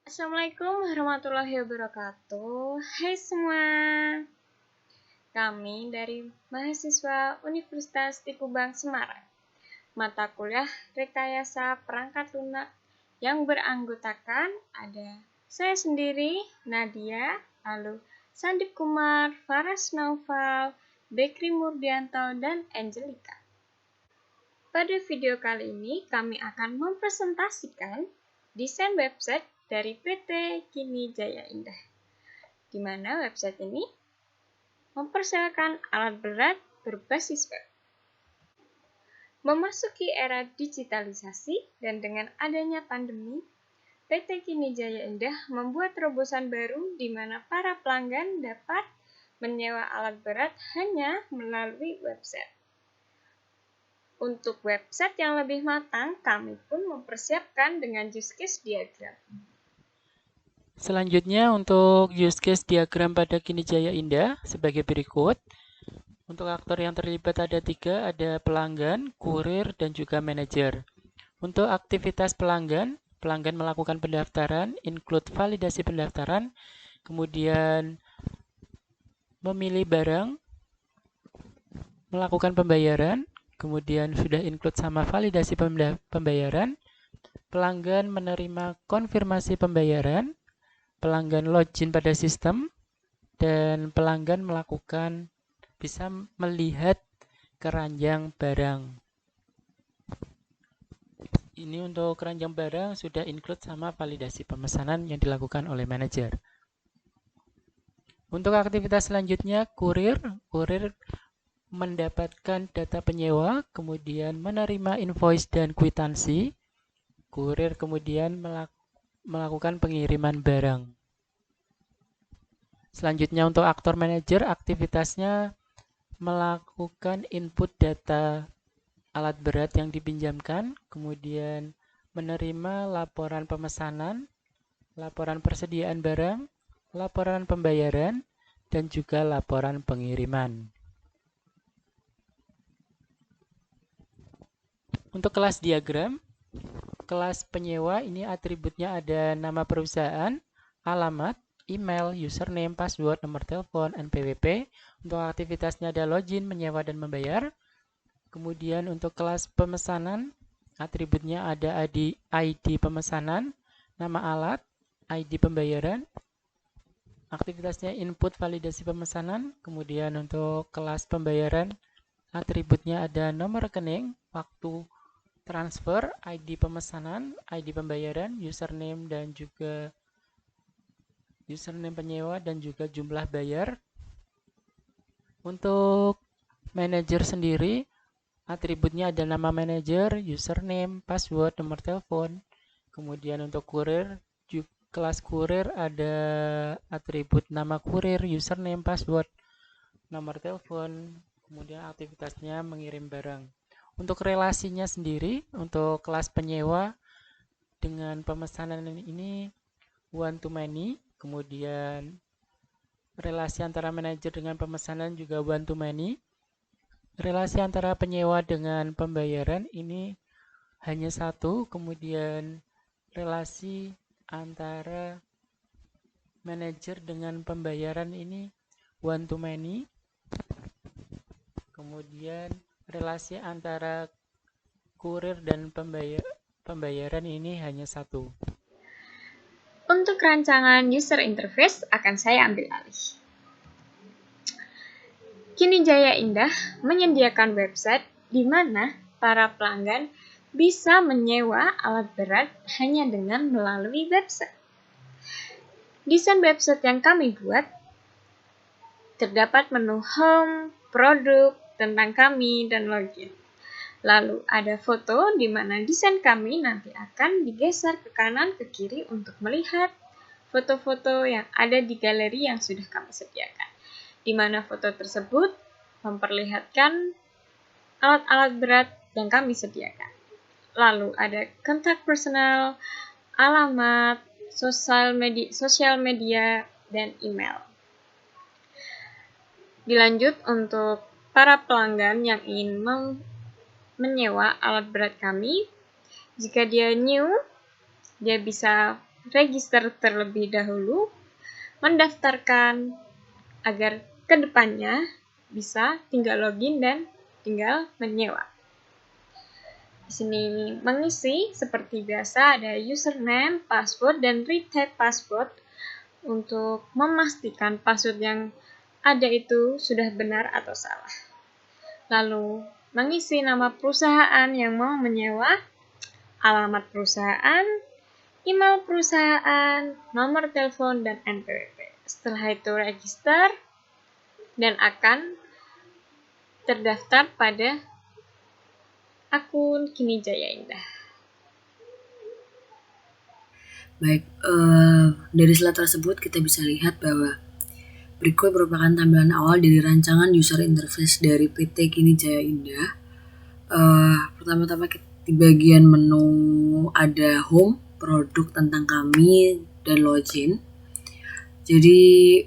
Assalamualaikum warahmatullahi wabarakatuh. Hai semua, kami dari mahasiswa Universitas Tikubang Semarang. Mata kuliah Rekayasa Perangkat Lunak yang beranggotakan ada saya sendiri, Nadia, lalu Sandip Kumar, Faras Naufal, Bekri Murdianto, dan Angelika. Pada video kali ini kami akan mempresentasikan desain website dari PT Kini Jaya Indah, di mana website ini mempersiapkan alat berat berbasis web. Memasuki era digitalisasi dan dengan adanya pandemi, PT Kini Jaya Indah membuat terobosan baru di mana para pelanggan dapat menyewa alat berat hanya melalui website. Untuk website yang lebih matang, kami pun mempersiapkan dengan use case diagram. Selanjutnya untuk use case diagram pada Kini Jaya Indah sebagai berikut. Untuk aktor yang terlibat ada 3, ada pelanggan, kurir, dan juga manajer. Untuk aktivitas pelanggan melakukan pendaftaran, include validasi pendaftaran, kemudian memilih barang, melakukan pembayaran, kemudian sudah include sama validasi pembayaran, pelanggan menerima konfirmasi pembayaran, pelanggan login pada sistem, dan pelanggan bisa melihat keranjang barang. Ini untuk keranjang barang sudah include sama validasi pemesanan yang dilakukan oleh manajer. Untuk aktivitas selanjutnya, kurir mendapatkan data penyewa, kemudian menerima invoice dan kwitansi. Kurir kemudian melakukan pengiriman barang. Selanjutnya untuk aktor manajer, aktivitasnya melakukan input data alat berat yang dipinjamkan, kemudian menerima laporan pemesanan, laporan persediaan barang, laporan pembayaran, dan juga laporan pengiriman. Untuk kelas diagram, kelas penyewa ini atributnya ada nama perusahaan, alamat, email, username, password, nomor telepon, NPWP. Untuk aktivitasnya ada login, menyewa, dan membayar. Kemudian untuk kelas pemesanan, atributnya ada ID pemesanan, nama alat, ID pembayaran. Aktivitasnya input validasi pemesanan. Kemudian untuk kelas pembayaran, atributnya ada nomor rekening, waktu transfer, ID pemesanan, ID pembayaran, username dan juga username penyewa dan juga jumlah bayar. Untuk manajer sendiri, atributnya ada nama manajer, username, password, nomor telepon. Kemudian untuk kurir, kelas kurir ada atribut nama kurir, username, password, nomor telepon. Kemudian aktivitasnya mengirim barang. Untuk relasinya sendiri, untuk kelas penyewa dengan pemesanan ini one to many. Kemudian relasi antara manajer dengan pemesanan juga one to many. Relasi antara penyewa dengan pembayaran ini hanya satu. Kemudian relasi antara manajer dengan pembayaran ini one to many. Kemudian relasi antara kurir dan pembayaran ini hanya satu. Untuk rancangan user interface akan saya ambil alih. Kini Jaya Indah menyediakan website di mana para pelanggan bisa menyewa alat berat hanya dengan melalui website. Desain website yang kami buat terdapat menu home, produk, tentang kami, dan login. Lalu ada foto di mana desain kami nanti akan digeser ke kanan ke kiri untuk melihat foto-foto yang ada di galeri yang sudah kami sediakan. Di mana foto tersebut memperlihatkan alat-alat berat yang kami sediakan. Lalu ada kontak personal, alamat, sosial media, dan email. Dilanjut untuk para pelanggan yang ingin menyewa alat berat kami, jika dia new, dia bisa register terlebih dahulu, mendaftarkan agar kedepannya bisa tinggal login dan tinggal menyewa. Di sini mengisi seperti biasa ada username, password, dan retype password untuk memastikan password yang ada itu sudah benar atau salah. Lalu mengisi nama perusahaan yang mau menyewa, alamat perusahaan, email perusahaan, nomor telepon, dan NPWP. Setelah itu register dan akan terdaftar pada akun Kini Jaya Indah. Baik, dari slide tersebut kita bisa lihat bahwa berikut merupakan tampilan awal dari rancangan user interface dari PT Kini Jaya Indah. Pertama-tama di bagian menu ada home, produk tentang kami, dan login. Jadi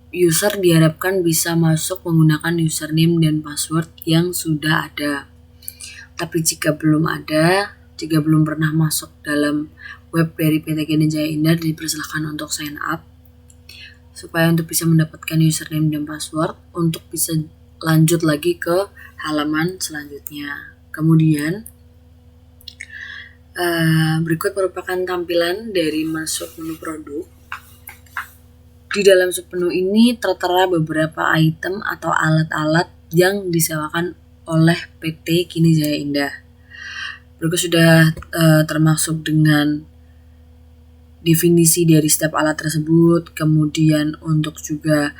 user diharapkan bisa masuk menggunakan username dan password yang sudah ada. Tapi jika belum pernah masuk dalam web dari PT Kini Jaya Indah, dipersilakan untuk sign up supaya untuk bisa mendapatkan username dan password untuk bisa lanjut lagi ke halaman selanjutnya. Kemudian berikut merupakan tampilan dari masuk menu produk. Di dalam submenu ini tertera beberapa item atau alat-alat yang disewakan oleh PT Kini Jaya Indah. Berikut sudah termasuk dengan definisi dari setiap alat tersebut, kemudian untuk juga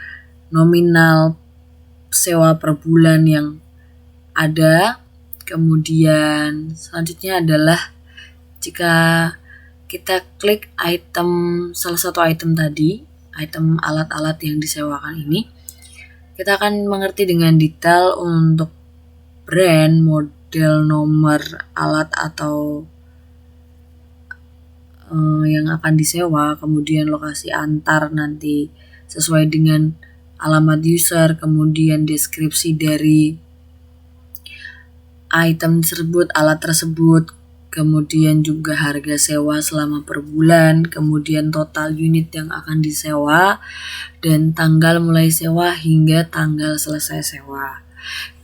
nominal sewa per bulan yang ada, kemudian selanjutnya adalah jika kita klik salah satu item tadi, item alat-alat yang disewakan ini, kita akan mengerti dengan detail untuk brand, model, nomor alat atau yang akan disewa, kemudian lokasi antar nanti sesuai dengan alamat user, kemudian deskripsi dari item tersebut, alat tersebut, kemudian juga harga sewa selama per bulan, kemudian total unit yang akan disewa, dan tanggal mulai sewa hingga tanggal selesai sewa.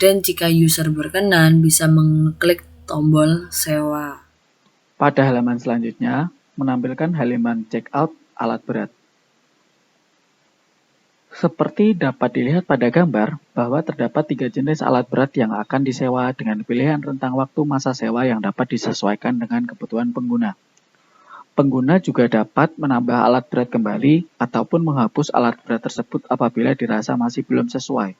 Dan jika user berkenan bisa mengklik tombol sewa. Pada halaman selanjutnya, menampilkan halaman checkout alat berat. Seperti dapat dilihat pada gambar, bahwa terdapat 3 jenis alat berat yang akan disewa dengan pilihan rentang waktu masa sewa yang dapat disesuaikan dengan kebutuhan pengguna. Pengguna juga dapat menambah alat berat kembali ataupun menghapus alat berat tersebut apabila dirasa masih belum sesuai.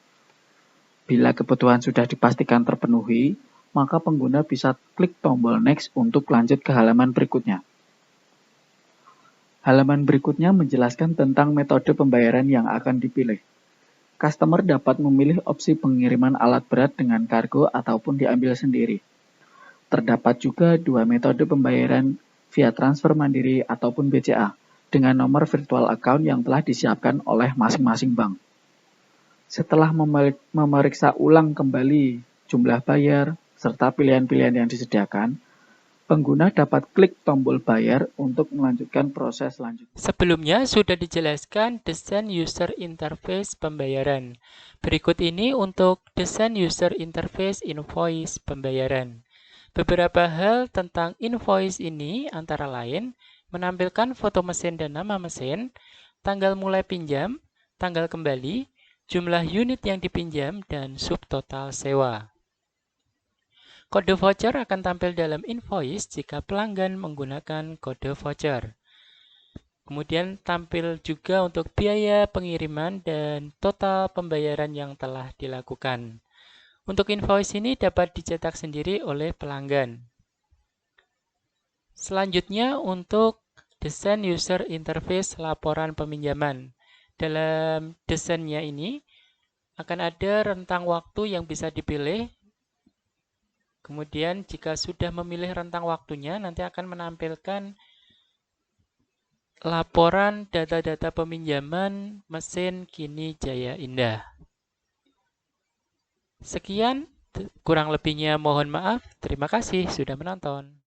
Bila kebutuhan sudah dipastikan terpenuhi, maka pengguna bisa klik tombol next untuk lanjut ke halaman berikutnya. Halaman berikutnya menjelaskan tentang metode pembayaran yang akan dipilih. Customer dapat memilih opsi pengiriman alat berat dengan kargo ataupun diambil sendiri. Terdapat juga 2 metode pembayaran via transfer mandiri ataupun BCA dengan nomor virtual account yang telah disiapkan oleh masing-masing bank. Setelah memeriksa ulang kembali jumlah bayar serta pilihan-pilihan yang disediakan, pengguna dapat klik tombol bayar untuk melanjutkan proses selanjutnya. Sebelumnya sudah dijelaskan desain user interface pembayaran. Berikut ini untuk desain user interface invoice pembayaran. Beberapa hal tentang invoice ini antara lain menampilkan foto mesin dan nama mesin, tanggal mulai pinjam, tanggal kembali, jumlah unit yang dipinjam, dan subtotal sewa. Kode voucher akan tampil dalam invoice jika pelanggan menggunakan kode voucher. Kemudian tampil juga untuk biaya pengiriman dan total pembayaran yang telah dilakukan. Untuk invoice ini dapat dicetak sendiri oleh pelanggan. Selanjutnya untuk desain user interface laporan peminjaman. Dalam desainnya ini akan ada rentang waktu yang bisa dipilih. Kemudian jika sudah memilih rentang waktunya, nanti akan menampilkan laporan data-data peminjaman mesin Kini Jaya Indah. Sekian, kurang lebihnya mohon maaf. Terima kasih sudah menonton.